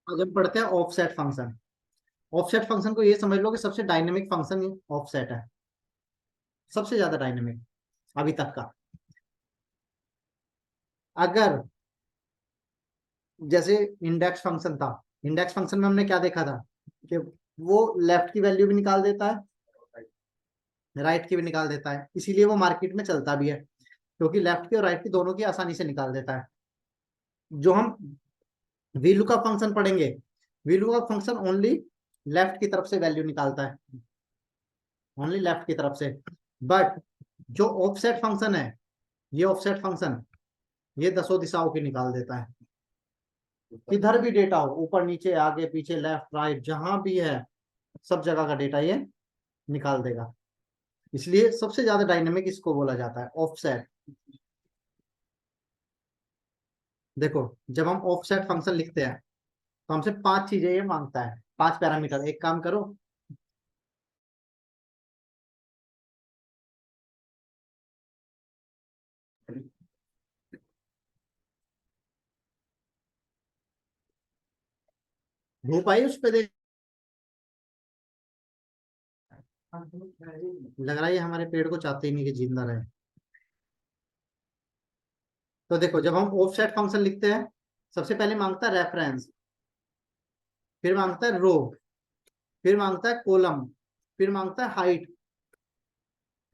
आज हम पढ़ते हैं ऑफसेट फंक्शन। ऑफसेट फंक्शन को ये समझ लो कि सबसे डायनेमिक फंक्शन ऑफसेट है, सबसे ज्यादा डायनेमिक अभी तक का। अगर जैसे इंडेक्स फंक्शन था, इंडेक्स फंक्शन में हमने क्या देखा था कि वो लेफ्ट की वैल्यू भी निकाल देता है, राइट की भी निकाल देता है, इसीलिए वो मार्केट में चलता भी है, क्योंकि लेफ्ट की और राइट की दोनों की आसानी से निकाल देता है। जो हम वीलुकअप फंक्शन पढ़ेंगे, वीलुकअप फंक्शन ओनली लेफ्ट की तरफ से वैल्यू निकालता है, ओनली लेफ्ट की तरफ से। बट जो ऑफसेट फंक्शन है, ये ऑफसेट फंक्शन ये दसों दिशाओं की निकाल देता है। किधर भी डेटा हो, ऊपर नीचे आगे पीछे लेफ्ट राइट जहां भी है, सब जगह का डेटा ये निकाल देगा। इसलिए सबसे ज्यादा डायनेमिक इसको बोला जाता है, ऑफसेट। देखो, जब हम ऑफसेट फंक्शन लिखते हैं तो हमसे 5 चीजें ये मांगता है, 5 पैरामीटर। एक काम करो, धूप आई उस पे देख, लग रहा है ये हमारे पेड़ को चाहते ही नहीं कि जिंदा रहे। तो देखो, जब हम ऑफसेट फंक्शन लिखते हैं, सबसे पहले मांगता है रेफरेंस, फिर मांगता है रो, फिर मांगता है कॉलम, फिर मांगता है हाइट,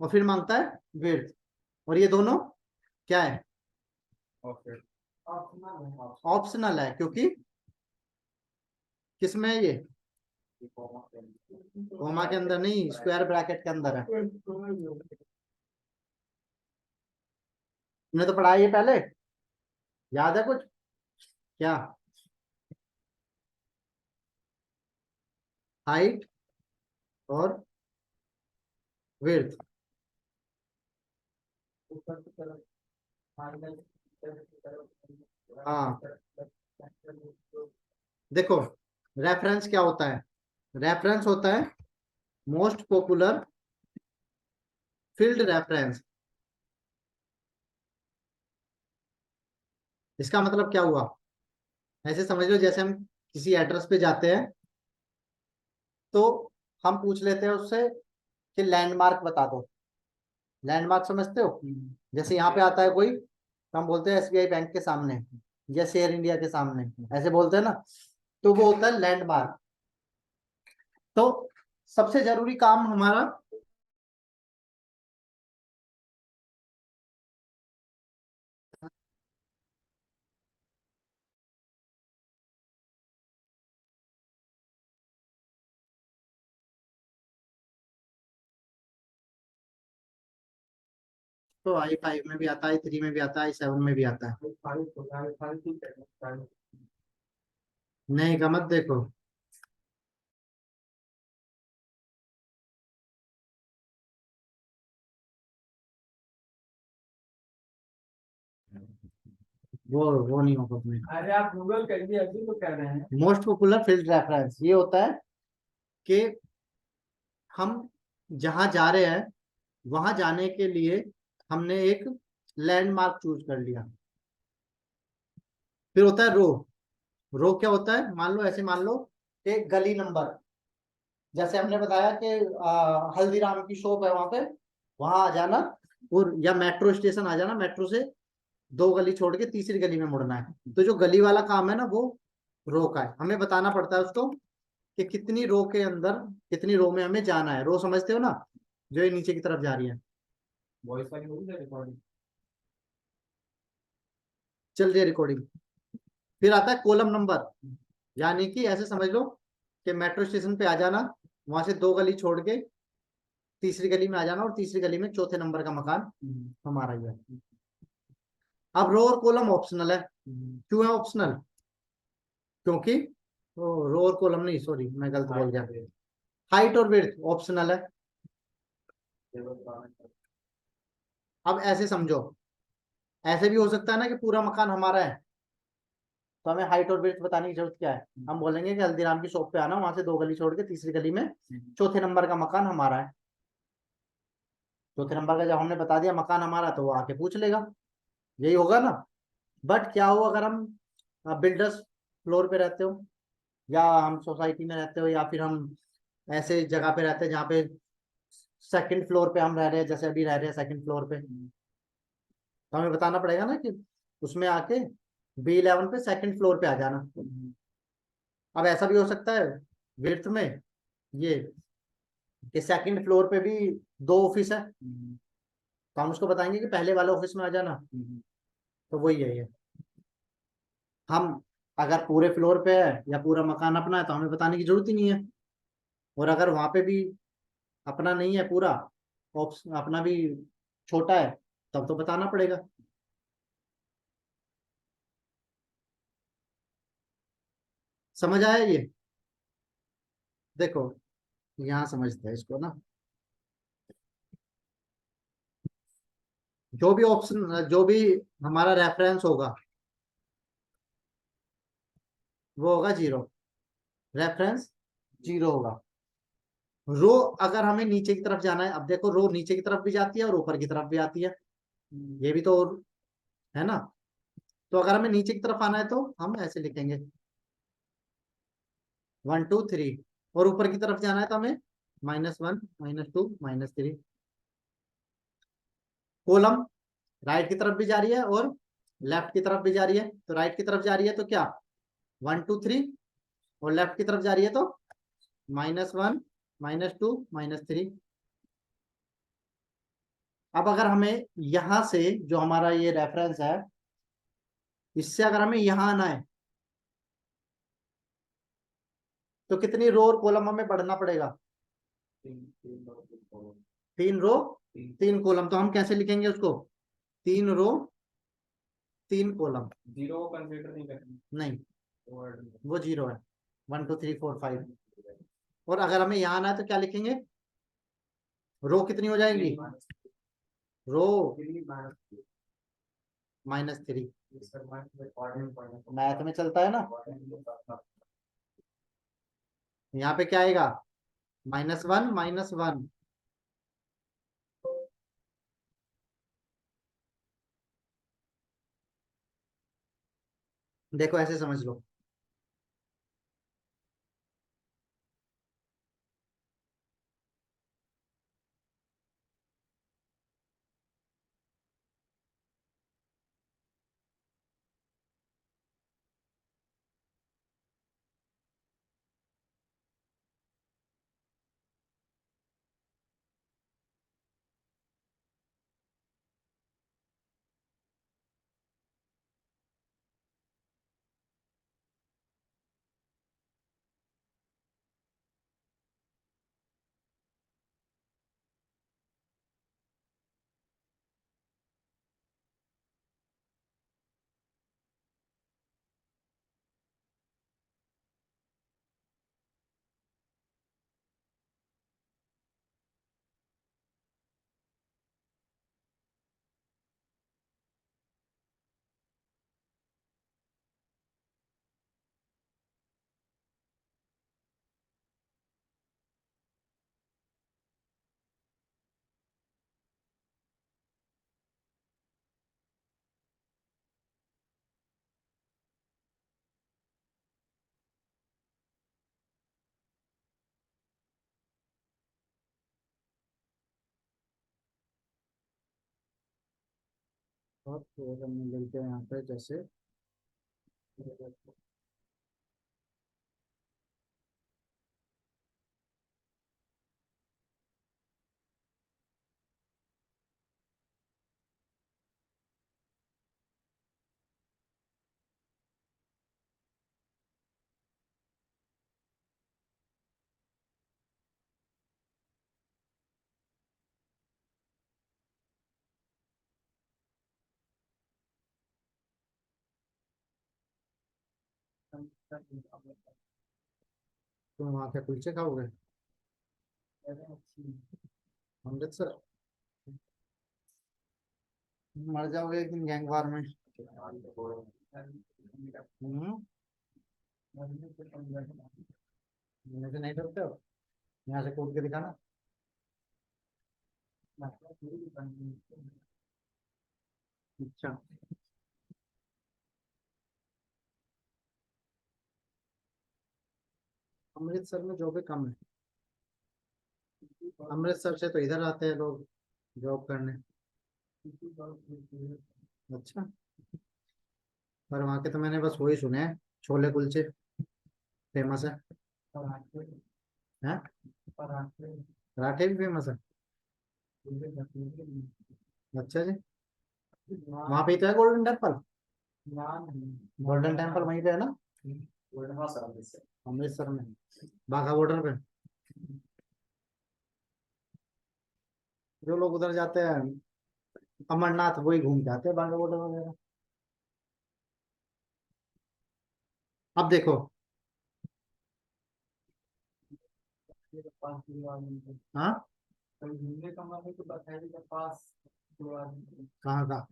और फिर मांगता है विड्थ। और ये दोनों क्या है? ऑप्शनल है, क्योंकि किसमें है ये? कोमा के अंदर नहीं, स्क्वायर ब्रैकेट के अंदर है। तुमने तो पढ़ा है ये पहले, याद है कुछ? क्या? हाइट और विड्थ। हाँ, देखो, रेफरेंस क्या होता है? रेफरेंस होता है मोस्ट पॉपुलर फील्ड रेफरेंस। इसका मतलब क्या हुआ? ऐसे समझ लो, जैसे हम किसी एड्रेस पे जाते हैं तो हम पूछ लेते हैं उससे कि लैंडमार्क बता दो। लैंडमार्क समझते हो? जैसे यहाँ पे आता है कोई तो हम बोलते हैं एसबीआई बैंक के सामने या शेयर इंडिया के सामने, ऐसे बोलते हैं ना, तो वो होता है लैंडमार्क। तो सबसे जरूरी काम हमारा, तो i5 में भी आता है, i3 में भी आता है, i7 में भी आता है। नहीं का मत देखो, वो नहीं होगा तुम्हें। अरे आप गूगल करिए, अभी तो कर रहे हैं। मोस्ट पॉपुलर फील्ड रेफरेंस ये होता है कि हम जहां जा रहे हैं वहां जाने के लिए हमने एक लैंडमार्क चूज कर लिया। फिर होता है रो। रो क्या होता है? मान लो, ऐसे मान लो कि गली नंबर, जैसे हमने बताया कि हल्दीराम की शॉप है वहां पे, वहां आ जाना, और या मेट्रो स्टेशन आ जाना, मेट्रो से 2 गली छोड़ के तीसरी गली में मुड़ना है। तो जो गली वाला काम है ना, वो रो का है। हमें बताना पड़ता है उसको कि कितनी रो के अंदर, कितनी रो में हमें जाना है। रो समझते हो ना, जो ये नीचे की तरफ जा रही है। वॉइस वाली होगी ना रिकॉर्डिंग, चल रही है रिकॉर्डिंग। फिर आता है कॉलम नंबर, यानी कि ऐसे समझ लो कि मेट्रो स्टेशन पे आ जाना, वहां से 2 गली छोड़ के तीसरी गली में आ जाना, और तीसरी गली में चौथे नंबर का मकान हमारा ही है। अब रो और कॉलम ऑप्शनल है। क्यों है ऑप्शनल? क्योंकि रो और कॉलम नहीं, सॉरी मैं गलत बोल गया। हाइट और विड्थ ऑप्शनल है। अब ऐसे समझो, ऐसे भी हो सकता है ना कि पूरा मकान हमारा है, तो हमें हाइट और विड्थ बताने की जरूरत क्या है? हम बोलेंगे कि हल्दीराम की शॉप पे आना, वहां से 2 गली छोड़ के तीसरी गली में चौथे नंबर का मकान हमारा है। चौथे नंबर का जब हमने बता दिया मकान हमारा, तो वो आके पूछ लेगा, यही होगा ना। बट क्या हो अगर हम बिल्डर्स फ्लोर पे रहते हो, या हम सोसाइटी में रहते हो या फिर हम ऐसे जगह पे रहते हैं जहाँ पे सेकंड फ्लोर पे हम रह रहे हैं, जैसे अभी रह रहे हैं सेकंड फ्लोर पे, तो हमें बताना पड़ेगा ना कि उसमें आके B11 पे सेकंड फ्लोर पे आ जाना। अब ऐसा भी हो सकता है विर्थ में ये कि सेकंड फ्लोर पे भी दो ऑफिस है, तो हम उसको बताएंगे कि पहले वाले ऑफिस में आ जाना। तो वही है ये। हम अगर पूरे फ्लोर पे है या पूरा मकान अपना है तो हमें बताने की जरूरत ही नहीं है, और अगर वहां पे भी अपना नहीं है पूरा, ऑप्शन अपना भी छोटा है, तब तो बताना पड़ेगा। समझ आया ये? देखो यहाँ समझते हैं इसको ना। जो भी ऑप्शन, जो भी हमारा रेफरेंस होगा वो होगा जीरो, रेफरेंस जीरो होगा। रो अगर हमें नीचे की तरफ जाना है, अब देखो रो नीचे की तरफ भी जाती है और ऊपर की तरफ भी आती है, ये भी तो है ना। तो अगर हमें नीचे की तरफ आना है तो हम ऐसे लिखेंगे 1 2 3, और ऊपर की तरफ जाना है तो हमें -1 -2 -3। कॉलम राइट की तरफ भी जा रही है और लेफ्ट की तरफ भी जा रही है, तो राइट की तरफ जा रही है तो क्या 1 2 3, और लेफ्ट की तरफ जा रही है तो -1 -2 -3। अब अगर हमें यहां से जो हमारा ये रेफरेंस है, इससे अगर हमें यहां आना है तो कितनी रो और कॉलम हमें बढ़ना पड़ेगा? 3 रो 3 कॉलम। तो हम कैसे लिखेंगे उसको? 3 रो 3 कॉलम। जीरो को कंसीडर नहीं करना, नहीं वो जीरो है। 1 2 3 4 5। और अगर हमें यहाँ आना है तो क्या लिखेंगे? रो कितनी हो जाएंगी? रो -3। मैथ में चलता है ना। यहाँ पे क्या आएगा? -1 -1। देखो ऐसे समझ लो। और फिर हम मिलते हैं यहाँ पे जैसे तुम वहाँ के कुलचे खाओगे अमृतसर? मर जाओगे एक दिन गैंग वार में। हम्म। मुझे नहीं डरते हो? यहाँ से कूद के दिखाना। अच्छा। अमृतसर में जॉब कम है। अमृतसर से तो इधर आते हैं लोग जॉब करने। अच्छा, पर वहाँ के तो मैंने बस वही सुने हैं, छोले कुलचे फेमस है। हैं? पराठे भी फेमस है। अच्छा जी, वहाँ पे ही तो है गोल्डन टेम्पल। गोल्डन टेम्पल वहीं पे है ना, अमृतसर में, बाघा बॉर्डर पे। जो लोग उधर जाते हैं अमरनाथ वही घूम के आते हैं, बाघा बॉर्डर वगैरह। अब देखो, हाँ, कहाँ का?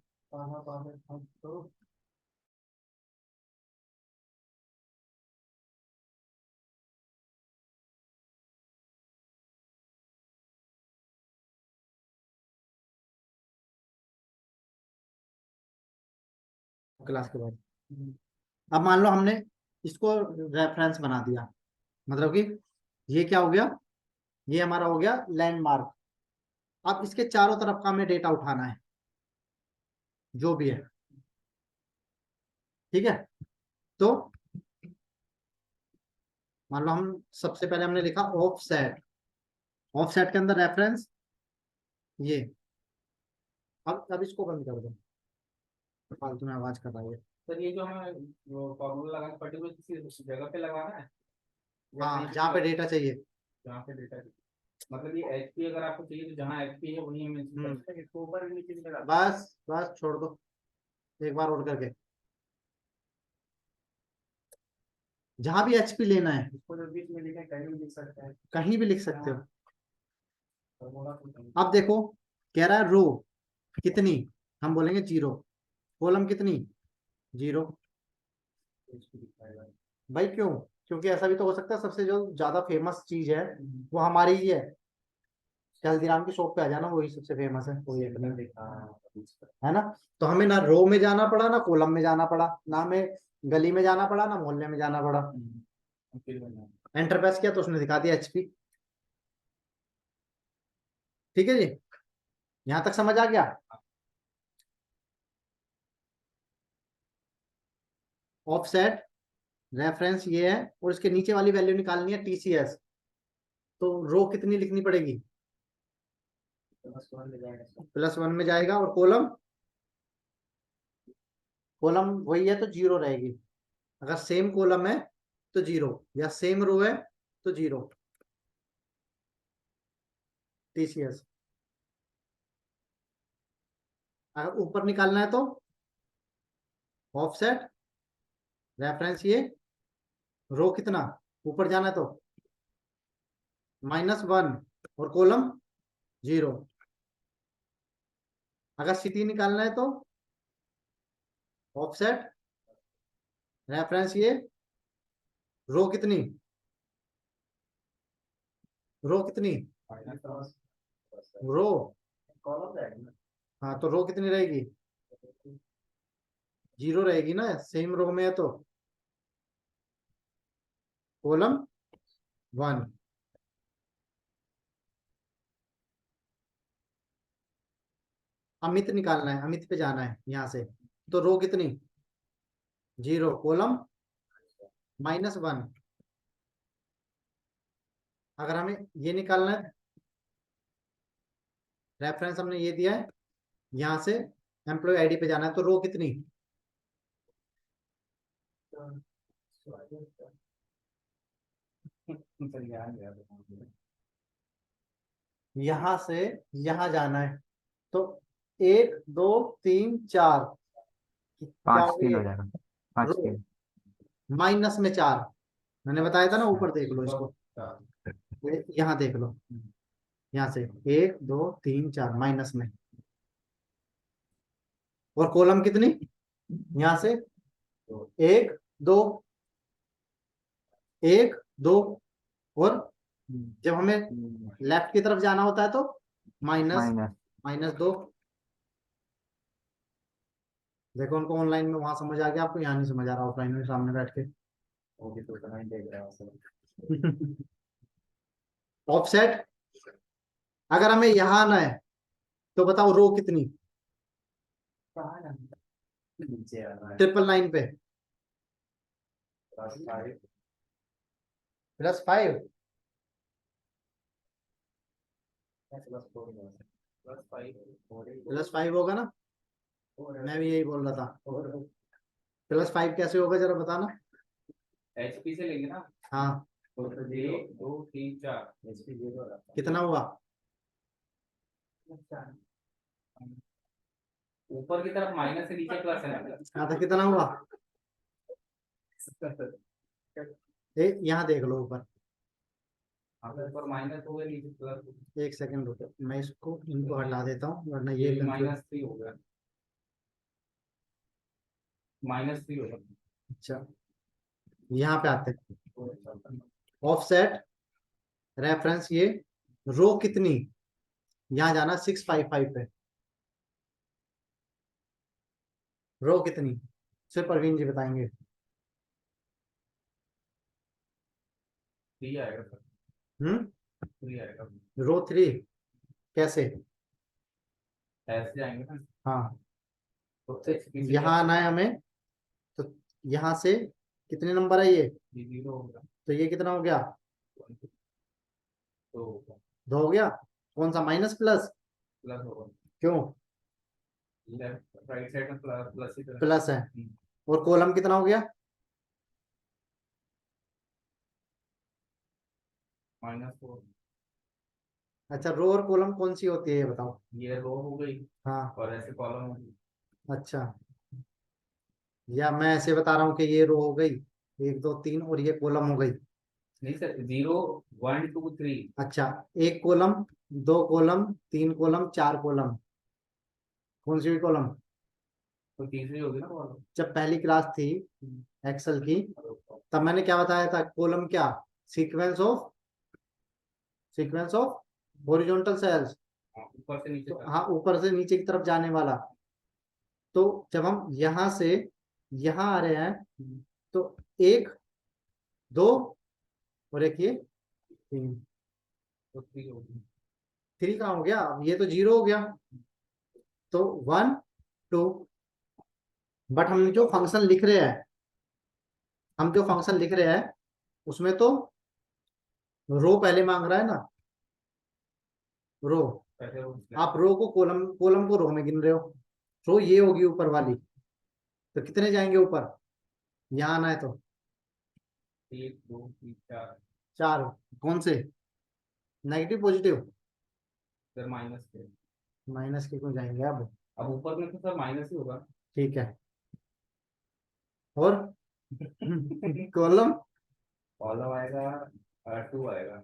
क्लास के बाद। अब मान लो हमने इसको रेफरेंस बना दिया, मतलब कि ये क्या हो गया, ये हमारा हो गया लैंडमार्क। अब इसके चारों तरफ का हमें डेटा उठाना है, जो भी है। ठीक है, तो मान लो हम सबसे पहले हमने लिखा ऑफसेट। ऑफसेट के अंदर रेफरेंस ये। अब इसको बंद कर दो, फालतू में आवाज कर रहा है। सर ये जो हमें वो फॉर्मूला लगा पर्टिकुलर किसी जगह पे लगाना है या हाँ, कहीं पे जहाँ पे डेटा चाहिए। जहाँ पे डेटा, मतलब ये एचपी अगर आपको चाहिए तो जहाँ एचपी है वहीं हमें इसको ऊपर भी नीचे भी लगा। बस बस छोड़ दो, एक बार और करके। जहां भी एचपी लेना है इसको जो बीच में लिखा है कहीं भी लिख सकते हैं। कहीं भी लिख सकते हो। फॉर्मूला तो कहीं अब देखो, कह रहा है रो कितनी, हम बोलेंगे 0। कॉलम कितनी, 0। HP दिखाएगा। भाई क्यों? क्योंकि ऐसा भी तो हो सकता है सबसे जो ज्यादा फेमस चीज है वो हमारी ही है। हल्दीराम की शॉप पे आ जाना, वही सबसे फेमस है, वही अपनी है ना। तो हमें ना रो में जाना पड़ा, ना कॉलम में जाना पड़ा, ना हमें गली में जाना पड़ा, ना मोहल्ले में जाना पड़ा। एंटर प्रेस किया तो उसने दिखा दिया एचपी। ठीक है जी, यहां तक समझ आ गया। ऑफसेट रेफरेंस ये है, और इसके नीचे वाली वैल्यू निकालनी है टीसीएस। तो रो कितनी लिखनी पड़ेगी, +1 में जाएगा। और कॉलम, कॉलम वही है तो 0 रहेगी। अगर सेम कॉलम है तो 0, या सेम रो है तो 0 टीसीएस। अगर ऊपर निकालना है तो ऑफसेट रेफरेंस ये, रो कितना, ऊपर जाना है तो -1, और कॉलम 0। अगर सिटी निकालना है तो ऑफसेट रेफरेंस ये, रो कितनी, रो कितनी, रो, हाँ तो रो कितनी रहेगी, 0 रहेगी ना, सेम रो में है तो। कॉलम 1। अमित निकालना है, अमित पे जाना है यहाँ से, तो रो कितनी, 0, कॉलम -1। अगर हमें ये निकालना है, रेफरेंस हमने ये दिया है, यहाँ से एम्प्लॉय आईडी पे जाना है, तो रो कितनी, यहाँ से यहाँ जाना है तो 1 2 3 4, क्या हो 5-3 गया हो जाएगा। 5 रो, 3 -4। मैंने बताया था ना, ऊपर देख लो इसको, यहाँ देख लो, यहाँ से 1 2 3 4 माइनस में। और कॉलम कितनी, यहाँ से 1 2 1 2, और जब हमें लेफ्ट की तरफ जाना होता है तो माइनस माइनस। -2। देखो उनको ऑनलाइन में वहां समझ आ गया, आपको यहाँ नहीं समझ आ रहा, ऑफलाइन में सामने बैठ के। वो भी तो नहीं देख रहा है ऑफसेट, अगर हमें यहां आना है तो बताओ रो कितनी, नीचे आ रहा है 999 पे +5 +5, +5 होगा ना, मैं भी यही बोल रहा था। +5 कैसे होगा जरा बताना। HP से लेंगे ना, हाँ, तो 0 2 3 4 HP 0 कितना हुआ, ऊपर की तरफ माइनस से नीचे प्लस है ना। हाँ तो कितना हुआ, यहाँ देख लो ऊपर, ऊपर माइनस हो गया, नीचे प्लस, एक सेकंड रुको, मैं इसको इनको हटा देता हूँ वरना ये -3 हो गया, -3 हो गया। अच्छा, यहाँ पे आते हैं, ऑफसेट रेफरेंस ये, रो कितनी, यहाँ जाना 655 पे, रो कितनी, सिर्फ परवीन जी बताएंगे। 3 आएगा सर, हम्म, 3 आएगा, रो 3 कैसे, ऐसे आएंगे ना, हाँ तो तो HP से यहाँ आना है हमें, तो यहाँ से कितने नंबर है ये, 0 होगा, तो ये कितना हो गया, तो होगा 2 हो गया, कौन सा माइनस प्लस, प्लस होगा, क्यों, लेफ्ट राइट साइड में प्लस ही प्लस है, और कॉलम कितना हो गया, -4। अच्छा रो और कॉलम कौन सी होती है ये बताओ। ये रो हो गई हाँ, और ऐसे कॉलम हो गई। अच्छा, या मैं ऐसे बता रहा हूँ कि ये रो हो गई 1 2 3 और ये कॉलम हो गई, नहीं सर, 0 1 2 3, अच्छा, 1 कॉलम 2 कॉलम 3 कॉलम 4 कॉलम, कौन सी हुई कॉलम, तो तीसरी होगी ना कॉलम। जब पहली क्लास थी एक्सेल की तब मैंने क्या बताया था, कॉलम क्या, सीक्वेंस ऑफ हॉरिजॉन्टल सेल्स, ऊपर से नीचे तो तक। हाँ ऊपर से नीचे की तरफ जाने वाला, तो जब हम यहां से यहां आ रहे हैं तो 1 2 और एक ये 3, तो 3 होगी, 3 कहाँ हो गया, ये तो 0 हो गया, तो 1 2, बट हम जो फंक्शन लिख रहे हैं, हम जो फंक्शन लिख रहे हैं उसमें तो रो पहले मांग रहा है ना, रो, पहले वो आप रो को कॉलम, कॉलम को रो में गिन रहे हो, रो ये होगी ऊपर वाली, तो कितने जाएंगे ऊपर, यहाँ आना है तो 1 2 3 4, 4, कौन से, नेगेटिव पॉजिटिव, फिर माइनस के, माइनस के क्यों जाएंगे अब ऊपर में तो सर माइनस ही होगा। ठीक है, और कॉलम कॉलम आएगा 2 आएगा,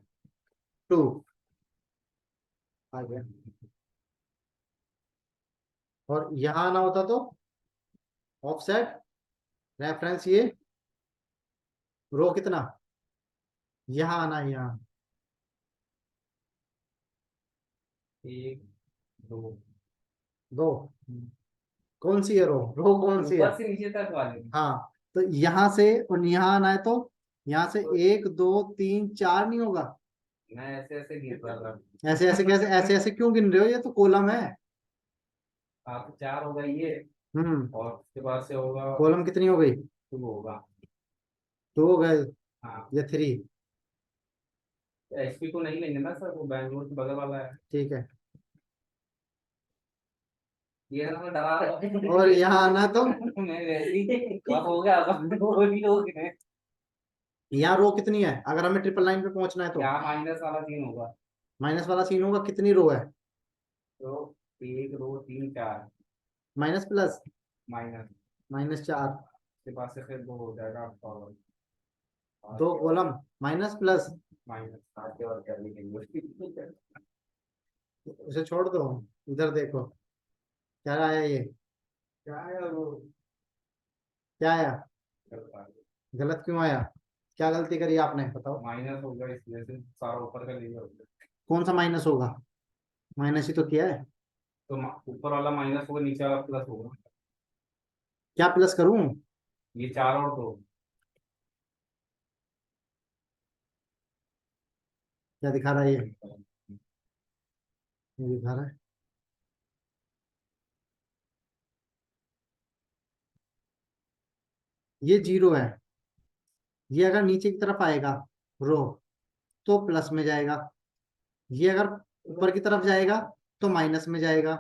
2 आ गया, और यहाँ आना होता तो ऑफसेट रेफरेंस ये, रो कितना, यहाँ आना है, यहाँ 1 2, 2, कौन सी है रो, रो कौन सी है, ऊपर से नीचे तक वाले। हाँ तो यहाँ से और यहाँ आना है तो यहाँ से 1 2 3 4 नहीं होगा, मैं ऐसे ऐसे गिर रहा था। ऐसे ऐसे कैसे, ऐसे ऐसे क्यों गिन रहे हो, ये तो कॉलम है। आप 4 होगा ये, हम्म, और उसके बाद से होगा कॉलम कितनी हो गई, 2 होगा। 2 हो गए, हाँ, या 3, HP को नहीं लेंगे ना सर, वो बैंगलोर के बगल वाला है। ठीक है, ये ना मैं डरा रहा हूँ। और यहाँ आना तो मैं वैसे ही अब हो गया, अब वो भी हो गए। यहाँ रो कितनी है, अगर हमें 999 पे पहुंचना है तो यहाँ माइनस वाला सीन होगा, माइनस वाला सीन होगा, कितनी रो है, तो 1 2 3 4, माइनस प्लस, माइनस -4, के पास से फिर वो हो जाएगा आपका 2 कॉलम माइनस प्लस, माइनस आगे और क्या लिखेंगे। उसे छोड़ दो, इधर देखो क्या आया, ये क्या है वो, क्या आया, गलत क्यों आया, क्या गलती करी आपने बताओ, माइनस होगा इसलिए से सारा ऊपर का लेंगे होगा। कौन सा माइनस होगा, माइनस ही तो किया है, तो ऊपर वाला माइनस होगा, नीचे वाला प्लस होगा। क्या प्लस करूं, ये 4 और 2, क्या दिखा रहा है ये दिखा रहा है ये 0 है। ये अगर नीचे की तरफ आएगा रो तो प्लस में जाएगा, ये अगर ऊपर की तरफ जाएगा तो माइनस में जाएगा,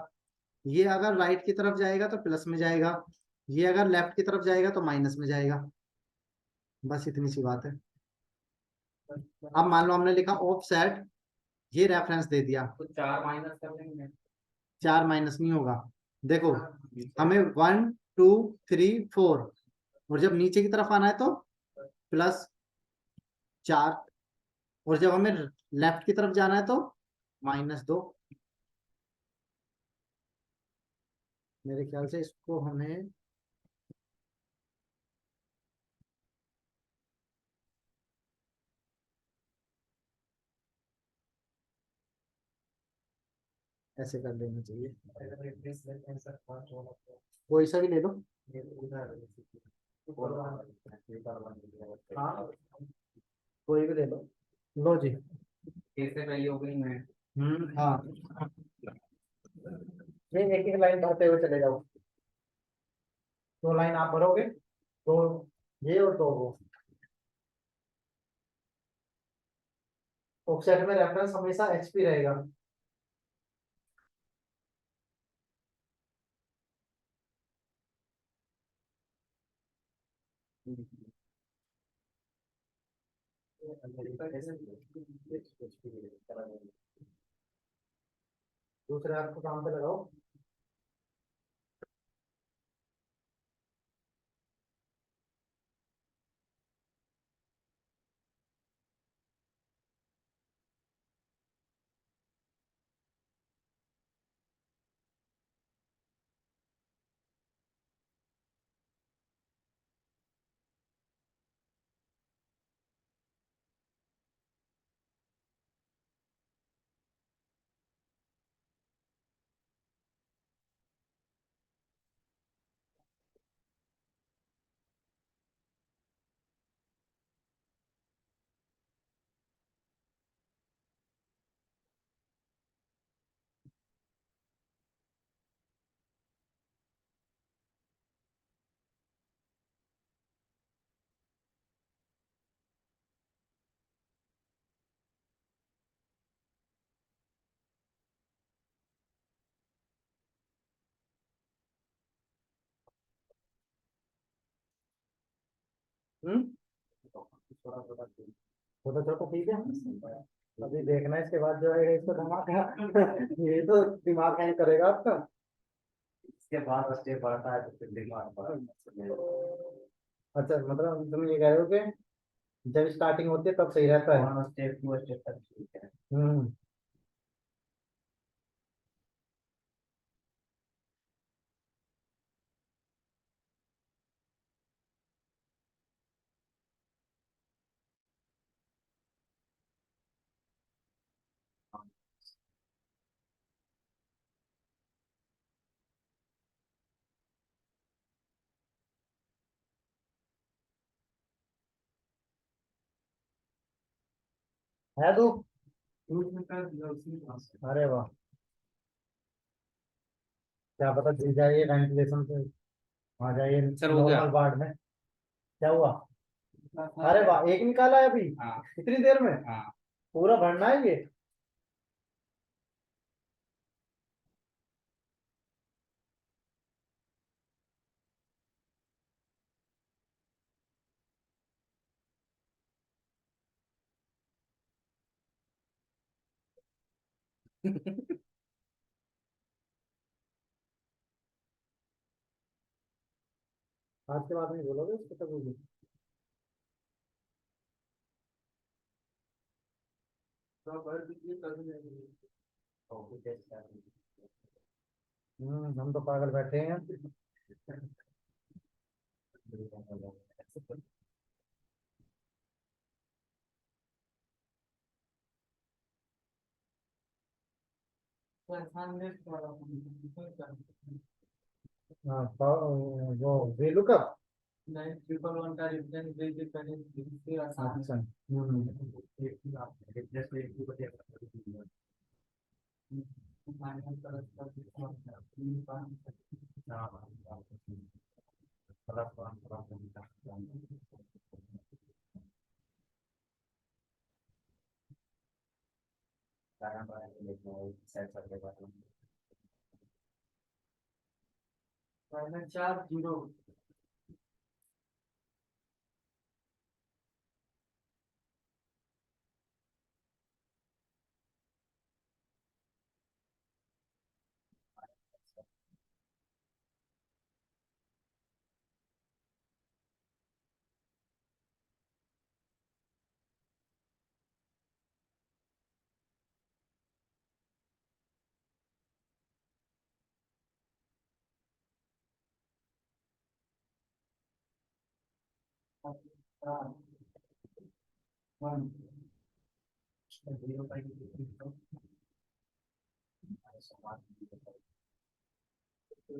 ये अगर राइट की तरफ जाएगा तो प्लस में जाएगा, ये अगर लेफ्ट की तरफ जाएगा तो माइनस में जाएगा। बस इतनी सी बात है। अब मान लो हमने लिखा ऑफसेट, ये रेफरेंस दे दिया, तो 4 माइनस कर देंगे। 4 माइनस नहीं होगा। देखो हमें 1 2 3 4 और जब नीचे की तरफ आना है तो +4 और जब हमें लेफ्ट की तरफ जाना है तो -2। मेरे ख्याल से इसको हमें ऐसे कर लेना चाहिए, कोई सा भी ले लो। हाँ कोई भी ले लो। लो जी। कैसे पहले ओपनिंग में हाँ ये एक एक लाइन भरते हुए चले जाओ। 2 लाइन आप भरोगे, तो ये और 2 वो। ऑफसेट में रेफरेंस हमेशा HP रहेगा। दूसरे हाथ को काम पे लगाओ। छोटा छोटा ठीक है। अभी देखना है इसके बाद जो है इसको दिमाग ये तो दिमाग हैंग करेगा आपका। इसके बाद स्टेप बढ़ता है तो फिर दिमाग अच्छा मतलब तुम ये कह रहे हो कि जब स्टार्टिंग होती है तब सही रहता है। स्टेप 2 स्टेप तक ठीक है। है तो अरे वाह क्या पता दिल जाए वेंटिलेशन से आ जाइए सर हो गया। नॉर्मल वार्ड में। क्या हुआ? अरे वाह एक निकाला है अभी हाँ इतनी देर में। हाँ। पूरा भरना है ये। आज के बाद नहीं बोलोगे उसको तक होगी। हम तो पागल बैठे हैं। हाँ वो VLOOKUP 911 का रेफरेंस दे के पहले इससे आसान अच्छा माइनस प्लस का माइनस 4 0 1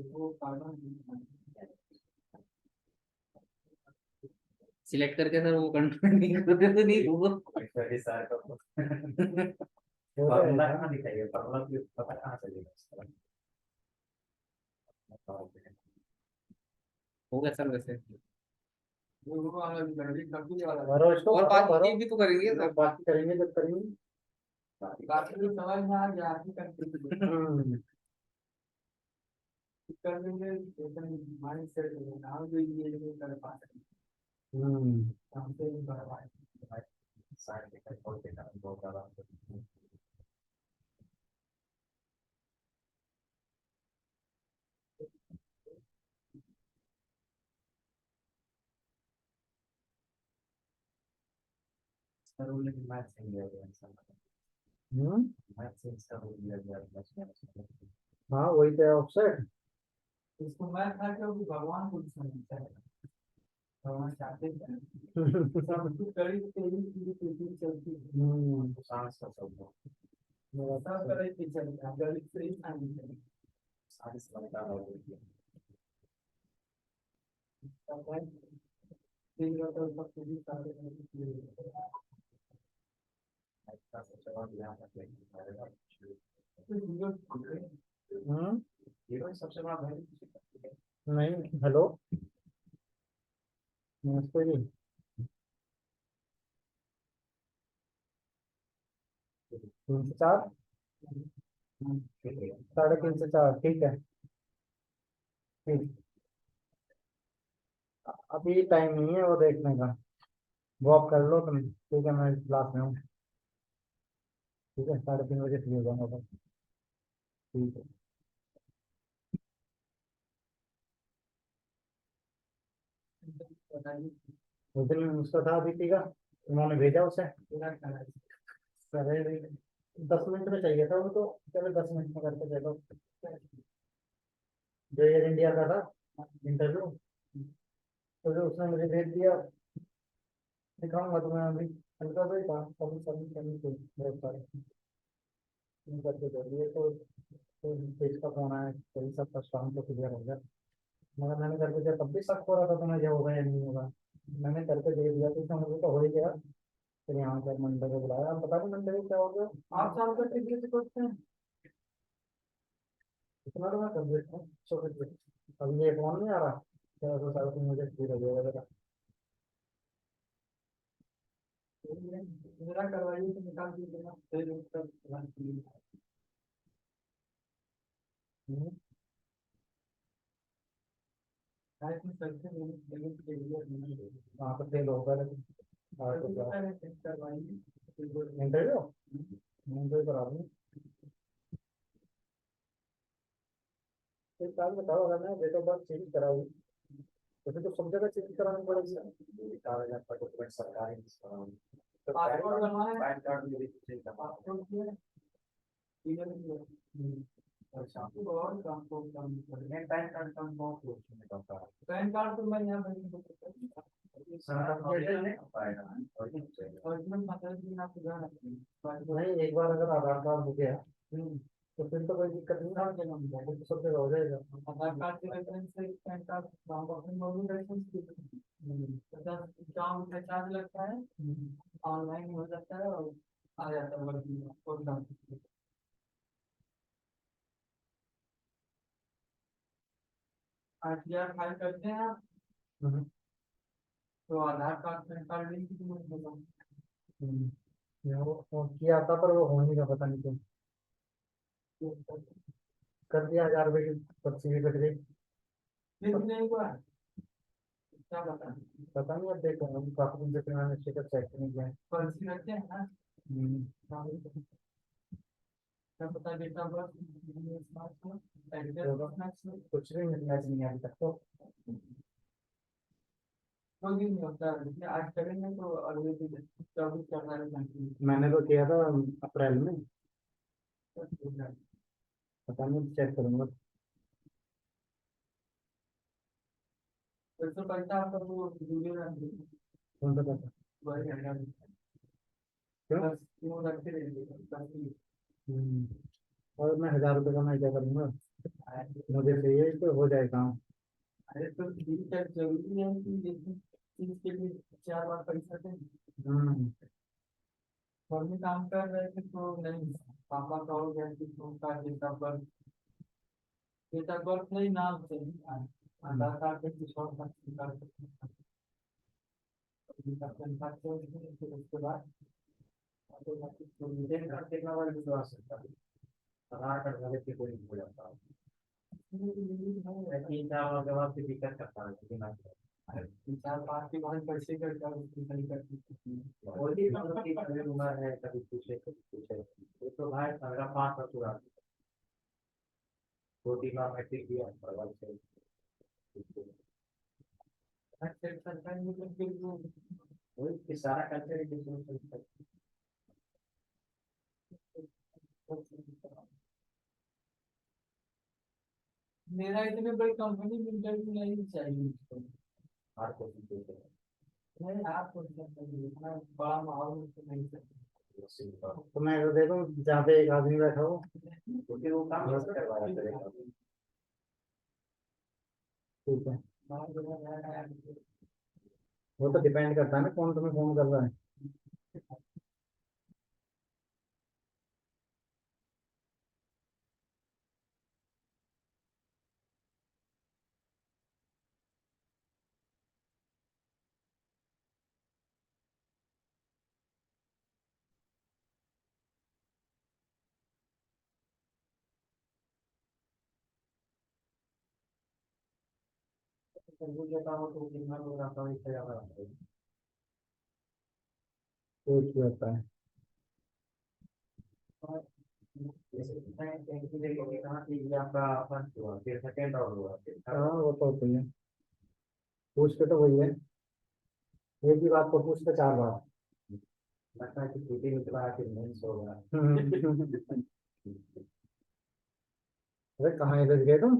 वो कार्बन सिलेक्ट करके सर वो कंट्रोल नहीं करते तो नहीं होगा फॉर्मूला कहाँ दिखाइए फॉर्मूला पता कहाँ चलेगा होगा सर वैसे भरो इसको और भरो बाकी भी तो करेंगे सर बाकी करेंगे जब करेंगे बाकी तो समझ में आ गया आगे करते कर लेंगे माइंड सेट नाम जो ये नहीं कर पाते हमसे नहीं कर पाए सर वो लेकिन मैथ सही है मैथ से इसका हो गया हाँ वही तो ऑफसेट इसको मैथ था कि भगवान को समझता है भगवान चाहते हैं सब कुछ करी तेरी चीजें चलती है सांस का सब सब करे थी चलता गणित से ही सांस सांस समझदार हो गई सब है तीन तो सब कुछ सारे ऐसा सोचा और ध्यान रखें ये सबसे बड़ा भाई नहीं हेलो नमस्ते जी 3 से 4 3:30 से 4 ठीक है ठीक अभी टाइम नहीं है वो देखने का वॉक कर लो तुम ठीक है मैं क्लास में हूँ ठीक है 3:30 बजे फ्री हो जाऊंगा बस ठीक है उस दिन उसका था अदिति का उन्होंने भेजा उसे अरे 10 मिनट में चाहिए था वो तो चलो 10 मिनट में करके दे दो जो एयर इंडिया का था इंटरव्यू तो जो उसने मुझे भेज दिया दिखाऊंगा तुम्हें अभी हल्का सा ही था कभी कभी कभी कोई बहुत सारे करके दे दिए तो इसका फोन आया सही सब फर्स्ट काम तो क्लियर हो गया मगर मैंने करके दिया तब भी शक हो रहा था तुम्हें जो होगा या नहीं होगा मैंने करके दे दिया तो इसमें मुझे तो हो ही गया फिर यहाँ पर मंडे को बुलाया अब पता नहीं मंडे को क्या हो गया 8 साल का टिकट करते हैं इतना तो मैं कर देता हूँ अभी ये फोन नहीं आ रहा 13 साल की मुझे फिर हो जाएगा मेरा करवाइए तो निकाल दीजिएगा फिर उसका हाँ तो फेल होगा इंटरव्यू इंटरव्यू करा दूँ एक बात बताओ अगर मैं डेट ऑफ बर्थ चेंज कराऊँ तो फिर तो सब जगह चेंज करानी पड़ेगी कागज आपका डॉक्यूमेंट सरकारी तो पासपोर्ट बनवाना है पैन कार्ड मेरी पासपोर्ट अच्छा और पैन कार्ड का बहुत पैन कार्ड तो मैं यहाँ नहीं एक बार अगर आधार कार्ड हो गया तो फिर तो कोई दिक्कत नहीं है तो सब जगह हो जाएगा आधार कार्ड के रेफरेंस से पैन कार्ड 50 काम का चार्ज लगता है, ऑनलाइन हो जाता है और आ जाता है वर्किंग में, कोई काम नहीं। RTR फाइल करते हैं आप, तो आधार कार्ड पैन कार्ड लिंक की जरूरत होगा। वो किया था पर वो हो नहीं रहा, पता नहीं क्यों। कर दिया 1000 रुपये की पर्ची भी कट गई। फिर नहीं हुआ है, क्या बता, पता नहीं, अब देखो काफी दिन से फिर मैंने स्टेटस चेक नहीं किया है। पर्ची रखते हैं ना, हम्म। क्या पता डेट ऑफ बर्थ, होगा। कुछ भी मैच नहीं है अभी तक तो। कोई भी नहीं होता है, लेकिन आज करेंगे तो अगले दिन 24-48 घंटे मैंने तो किया था अप्रैल में, में। पता नहीं, चेक करूंगा। फिर तो पैसा आपका वो जुड़े रहेंगे, कौन सा पता। वही रहेगा। क्यों? बस वो रखते रहेंगे, बस ये। और मैं 1000 रुपये का मैं क्या करूंगा, मुझे चाहिए तो हो जाए काम। अरे तो ठीक है, जरूरी है कि लेकिन चीज के लिए 4 बार पैसा दें। हम्म। फर्मी काम कर रहे थे तो नहीं, पापा का हो गया कि उनका डेट ऑफ बर्थ नहीं, नाम चाहिए, आधार कार्ड पे कुछ और बात निकाल सकते हैं। पैन कार्ड चाहिए, फिर उसके बाद ऑटोमेटिक प्रोविजन कर देगा वाला विश्वास है। आधार कार्ड वाले की कोई नहीं हो जाता। है। 3 4 के बाद फिर दिक्कत करता है, लेकिन विचार पार्टी बहुत पैसे करता है, उसकी सही करती है। और भी मतलब कि कभी उम्र है, कभी कुछ है, कभी कुछ है। ये तो भाई मेरा 5 साल पूरा, 2 3 बार मैट्रिक दिया परवल से। सरकारी मतलब फिर वो वही कि सारा कल्चर एजुकेशन। मेरा इतने बड़ी कंपनी में इंटरव्यू नहीं चाहिए मुझको। हर कोई नहीं, आपको इतना बड़ा माहौल में तो नहीं चाहिए। तो मैं तो देखो जहाँ पे एक आदमी बैठा हो, क्योंकि वो काम बस करवाया करेगा। ठीक है। बाहर जगह रह रहा है, वो तो डिपेंड करता है ना कौन तुम्हें फोन कर रहा है। इंटरव्यू देता हो तो कितना लोग आता है, इससे ज्यादा आता है। एक ही होता है। और जैसे मैं एक ही जगह पे कहा कि ये आपका फर्स्ट हुआ, फिर सेकंड राउंड हुआ, फिर थर्ड हाँ राउंड। वो तो होता ही है, पूछते तो वही है, एक ही बात को पूछते 4 बार। लगता है कि छुट्टी निकला फिर मेंस हो गया। अरे कहाँ इधर गए तुम,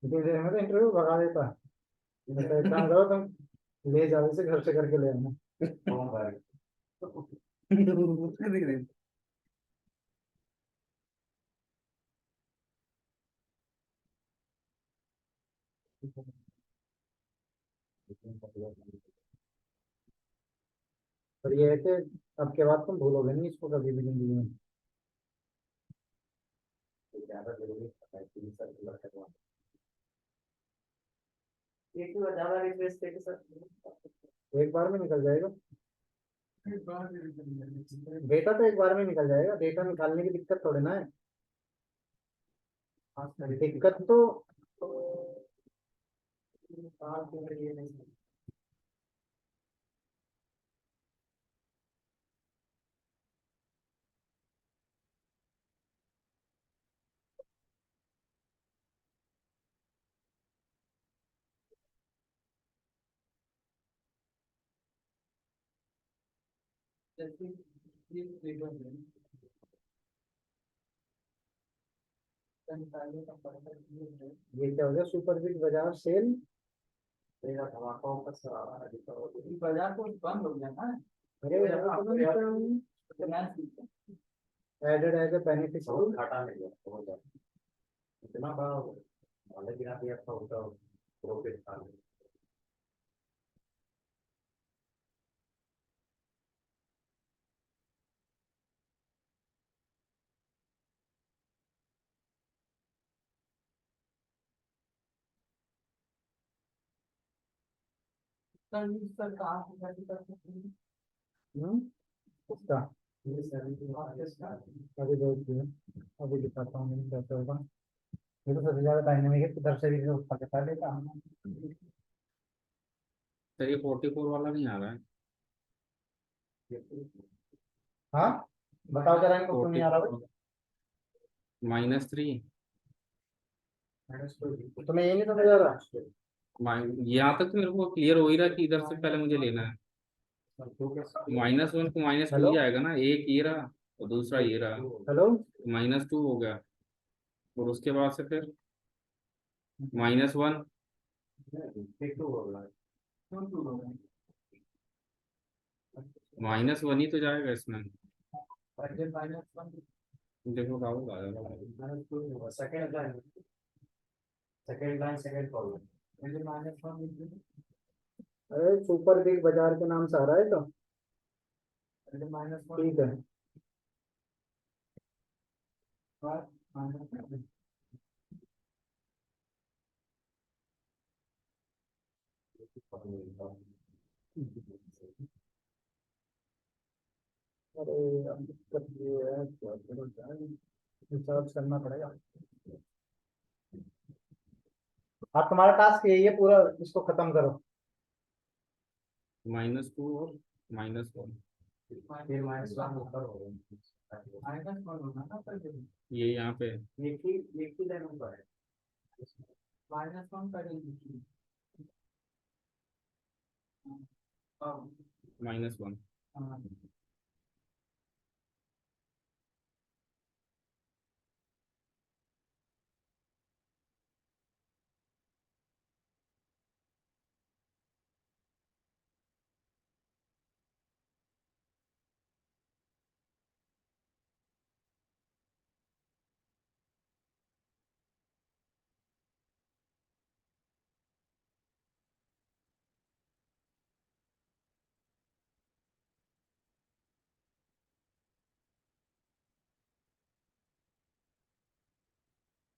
इतनी देर में तो इंटरव्यू भगा देता। मैं तो एक काम करो तुम, ले जाओ इसे घर से करके ले आना। होमवर्क। पर ये है कि अब के बाद तुम भूलोगे नहीं इसको कभी भी जिंदगी में। ज्यादा जरूरी है कि सर्कुलर करवाना, एक तो ज्यादा रिक्वेस्ट है कि सर एक बार में निकल जाएगा, एक बार भी रिटर्न करनी चाहिए। डेटा तो एक बार में निकल जाएगा, डेटा निकालने की दिक्कत थोड़ी ना है। खास करके दिक्कत तो साल के लिए नहीं है। जैसे ये फ्रीडम है, संताली का पढ़ता ये है। ये क्या हो गया, सुपर बिग बाजार सेल तेरा धमाका ऊपर से आ रहा है, ये बाजार तो बंद हो गया ना। अरे ये यार आपको यार फाइनेंस की एडेड एज ए बेनिफिशियरी। बहुत घाटा मिल गया, बहुत ज्यादा, इतना बड़ा नॉलेज गिरा दिया था उसका, प्रॉफिट था। सर कहाँ से कैसे कर सकते हैं? उसका ये सर्विस ऑफिस का अभी देखिए, अभी दिखाता हूँ मैं कैसे होगा। ये तो सबसे ज्यादा डायनेमिक है, इधर से भी जो पकड़ा लेता हूँ। सर ये 44 वाला नहीं आ रहा है। हाँ, बताओ जरा इनको क्यों नहीं आ रहा भाई। -3। तुम्हें ये नहीं समझ आ रहा? यहाँ तक तो मेरे को क्लियर हो ही रहा है कि इधर से पहले मुझे लेना है। -1 को -2 हेलो ही आएगा ना, एक ये रहा और दूसरा ये रहा, हेलो, -2 हो गया। और उसके बाद से फिर -1, -1 ही तो जाएगा इसमें। देखो राहुल आ जाएगा। सेकंड लाइन सेकंड कॉलम अरे सुपर बिग बाजार के नाम से आ रहा है तो -1 ठीक है। अरे अब दिक्कत ये है, क्या करो जाए, रिसर्च करना पड़ेगा। अब तुम्हारा टास्क यही है पूरा, इसको खत्म करो। -2 और -1 फिर -1 ऊपर होगा -1 होगा ना पर ये यहाँ पे एक ही लाइन पर है -1 करेंगे हाँ -1। हाँ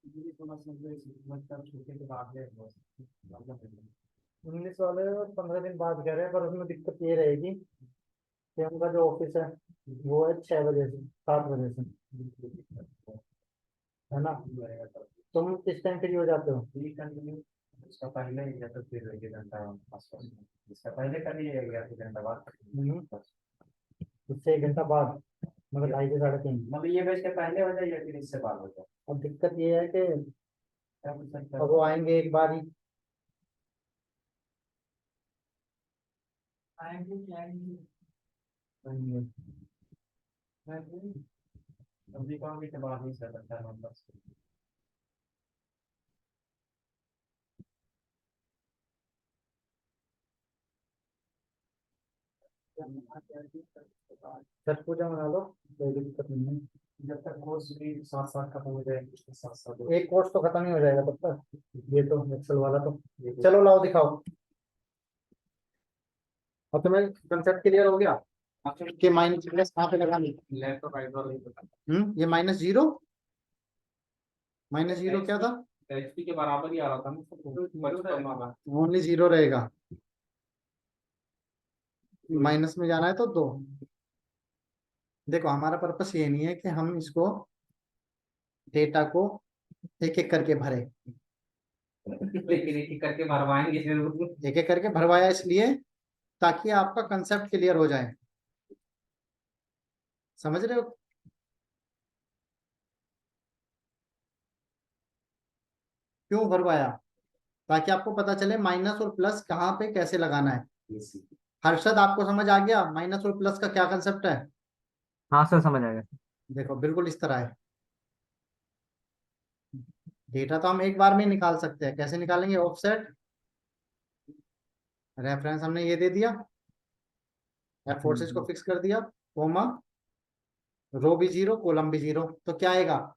ये थोड़ा सा मतलब छोटे के बाद है 19 वाले 15 दिन बाद कह रहे हैं, पर उसमें दिक्कत ये रहेगी कि उनका जो ऑफिस है वो है 6 बजे से 7 बजे से, है ना। तुम किस टाइम फ्री हो जाते हो? इसका पहले या तो फिर 1 घंटा आसपास इसका पहले कर लिया या 1 घंटा बाद इससे 1 घंटा बाद, मतलब 2:30 से 3:30। मतलब ये बैच के पहले हो जाए या फिर इससे बाद हो जाए अब दिक्कत ये है कि क्या पूछ सकते अब वो आएंगे एक बार ही। आएंगे अभी कहोगे के बाद ही कर सकता है मतलब छठ पूजा मना लो, कोई दिक्कत नहीं है। जब तक कोर्स भी साथ साथ खत्म हो जाए उसके साथ साथ एक कोर्स तो खत्म ही हो जाएगा तब तक, ये तो एक्सेल वाला तो। चलो लाओ दिखाओ। अब तुम्हें कंसेप्ट क्लियर हो गया कि माइनस प्लस कहाँ पे लगानी। लेफ्ट और राइट वाला ही पता ये -0, -0 क्या था? HP के बराबर ही आ रहा था ना, 55 वाला। ओनली 0 रहेगा, माइनस में जाना है तो 2। देखो हमारा पर्पस ये नहीं है कि हम इसको डेटा को एक एक करके भरे, लेकिन एक करके भरवाएंगे जरूर। एक एक करके भरवाया इसलिए ताकि आपका कंसेप्ट क्लियर हो जाए। समझ रहे हो? क्यों भरवाया? ताकि आपको पता चले माइनस और प्लस कहाँ पे कैसे लगाना है। हर्षद आपको समझ आ गया माइनस और प्लस का क्या कंसेप्ट है? हाँ सर, समझ आ गया। देखो बिल्कुल इस तरह है। डेटा तो हम एक बार में ही निकाल सकते हैं, कैसे निकालेंगे? ऑफसेट रेफरेंस हमने ये दे दिया, एफ फोर्सेस को फिक्स कर दिया, कोमा, रो भी 0 कॉलम भी 0, तो क्या आएगा?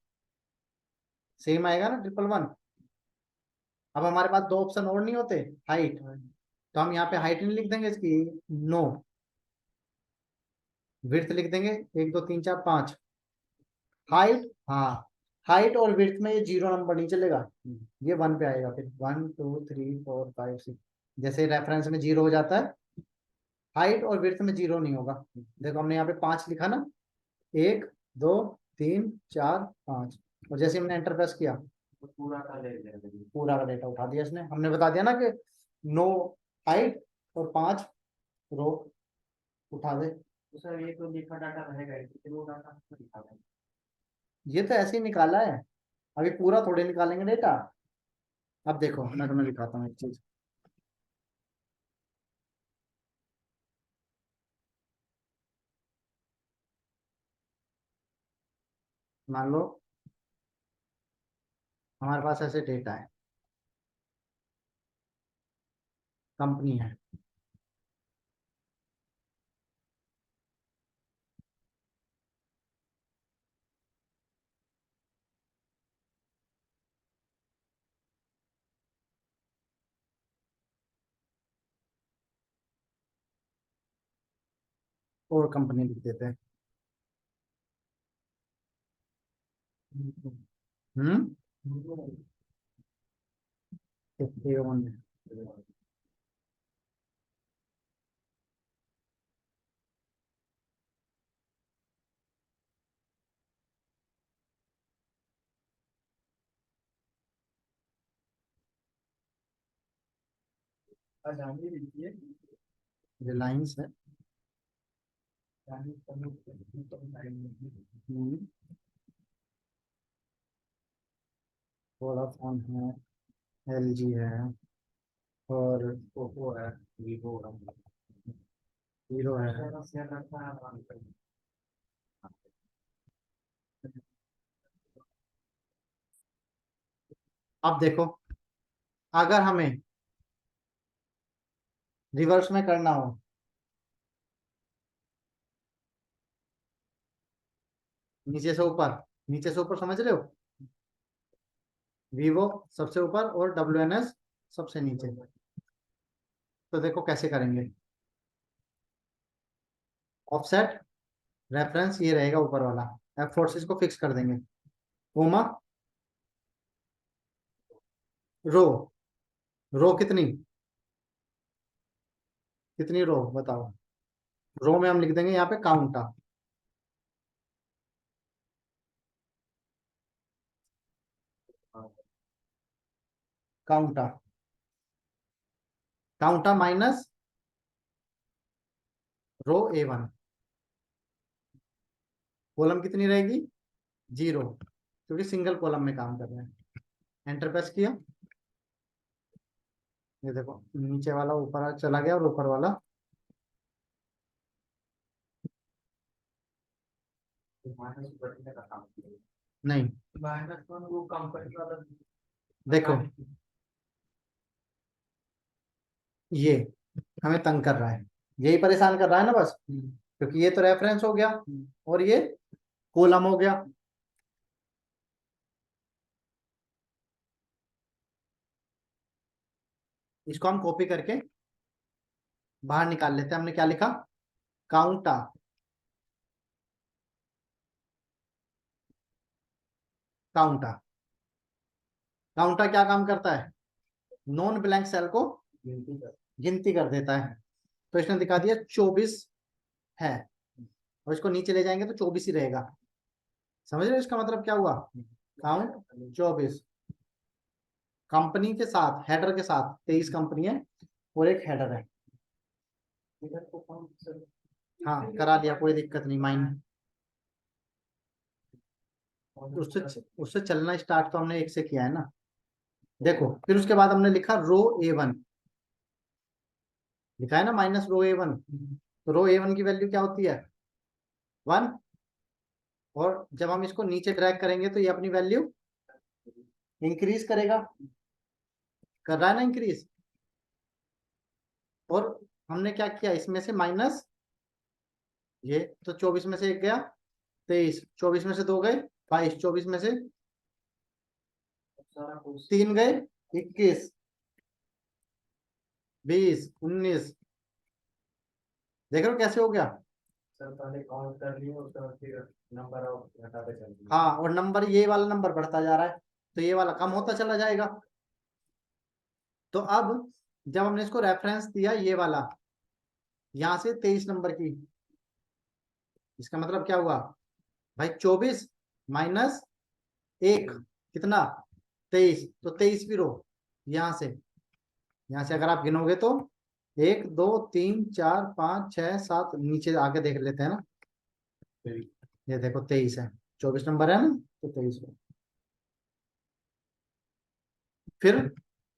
सेम आएगा ना, 111। अब हमारे पास 2 ऑप्शन और नहीं होते, हाइट, तो हम यहाँ पे हाइट नहीं लिख देंगे इसकी, नो, विड्थ लिख देंगे 1 2 3 4 5। हाइट, हाँ, हाइट और विड्थ में ये 0 नंबर नहीं चलेगा, ये 1 पे आएगा, फिर 1 2 3 4 5 6। जैसे रेफरेंस में 0 हो जाता है, हाइट और विड्थ में 0 नहीं होगा। देखो हमने यहाँ पे 5 लिखा ना, 1 2 3 4 5, और जैसे हमने एंटर प्रेस किया तो पूरा का ले लेंगे। पूरा का डेटा उठा दिया इसने। हमने बता दिया ना कि 9 हाइट और 5 रो उठा दे। तो सर ये तो लिखा डाटा रहेगा ही, फिर वो डाटा तो लिखा है। ये तो ऐसे ही निकाला है, अभी पूरा थोड़े निकालेंगे डेटा। अब देखो मैं तुम्हें दिखाता हूँ एक चीज। मान लो हमारे पास ऐसे डेटा है, कंपनी है, और कंपनी लिख देते हैं। हम्म A1 है। जानिए लिखिए। रिलायंस है। जानिए हम्म, वोडाफोन है, LG है, और ओप्पो है, वीवो है। हीरो है। शेयर करता है। अब देखो, अगर हमें रिवर्स में करना हो, नीचे से ऊपर, नीचे से ऊपर समझ रहे हो, वीवो सबसे ऊपर और WNS सबसे नीचे। तो देखो कैसे करेंगे। ऑफसेट रेफरेंस ये रहेगा ऊपर वाला, F4 को फिक्स कर देंगे, कोमा रो, रो कितनी, कितनी रो बताओ। रो में हम लिख देंगे यहाँ पे काउंटा, काउंटा, काउंटा माइनस रो A1, कॉलम कितनी रहेगी 0, क्योंकि सिंगल कॉलम में काम कर रहे हैं। एंटर प्रेस किया, ये देखो नीचे वाला ऊपर चला गया और ऊपर वाला माइनस बढ़ने का काम किया। नहीं। माइनस वन वो कंपनी वाला। देखो ये हमें तंग कर रहा है, यही परेशान कर रहा है ना बस, क्योंकि ये तो रेफरेंस हो गया और ये कॉलम हो गया। इसको हम कॉपी करके बाहर निकाल लेते हैं। हमने क्या लिखा, काउंटा, काउंटा, काउंटा क्या काम करता है, नॉन ब्लैंक सेल को गिनती कर देता है। तो इसने दिखा दिया 24 है, और इसको नीचे ले जाएंगे तो 24 ही रहेगा। समझ रहे हो इसका मतलब क्या हुआ, काउंट 24, कंपनी के साथ, हेडर के साथ 23 कंपनी है और एक हेडर है। इधर को कौन सा। हाँ करा लिया, कोई दिक्कत नहीं। माइन उससे उससे चलना स्टार्ट तो हमने 1 से किया है ना। देखो फिर उसके बाद हमने लिखा रो A1, लिखा है ना माइनस रो A1। तो रो A1 की वैल्यू क्या होती है 1, और जब हम इसको नीचे ड्रैग करेंगे तो ये अपनी वैल्यू इंक्रीज करेगा, कर रहा है ना इंक्रीज। और हमने क्या किया, इसमें से माइनस ये, तो 24 में से 1 गया 23, 24 में से 2 गए 22, 24 में से सारा कुछ 3 गए 21, 20, 19। देख रहे हो कैसे हो गया। सर पहले काउंट कर लिए, उसके बाद फिर नंबर ऑफ घटाते चल दिए। हाँ और नंबर, ये वाला नंबर बढ़ता जा रहा है तो ये वाला कम होता चला जाएगा। तो अब जब हमने इसको रेफरेंस दिया ये वाला, यहां से 23 नंबर की, इसका मतलब क्या हुआ भाई, 24 माइनस 1 कितना, 23, तो 23वीं रो यहाँ से अगर आप गिनोगे तो 1 2 3 4 5 6 7, नीचे आगे देख लेते हैं ना, ये देखो 23 है, 24 नंबर है ना, तो 23 रो। फिर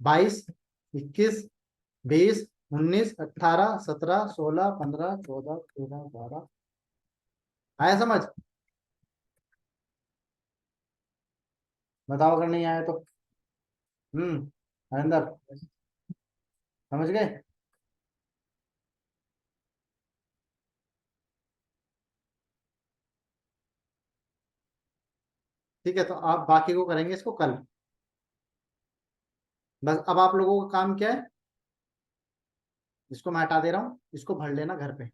22 21 20 19 18 17 16 15 14 13 12, आया समझ? बताओ अगर नहीं आया तो। हरिंदर, समझ गए? ठीक है, तो आप बाकी को करेंगे इसको कल। बस अब आप लोगों का काम क्या है, इसको मैं हटा दे रहा हूँ, इसको भर लेना घर पे।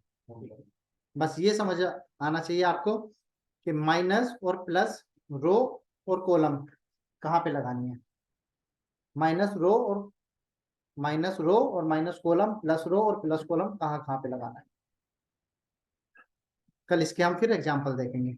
बस ये समझ आना चाहिए आपको कि माइनस और प्लस रो और कॉलम कहाँ पे लगानी है, माइनस रो और माइनस कॉलम, प्लस रो और प्लस कॉलम कहाँ कहाँ पे लगाना है। कल इसके हम फिर एग्जाम्पल देखेंगे।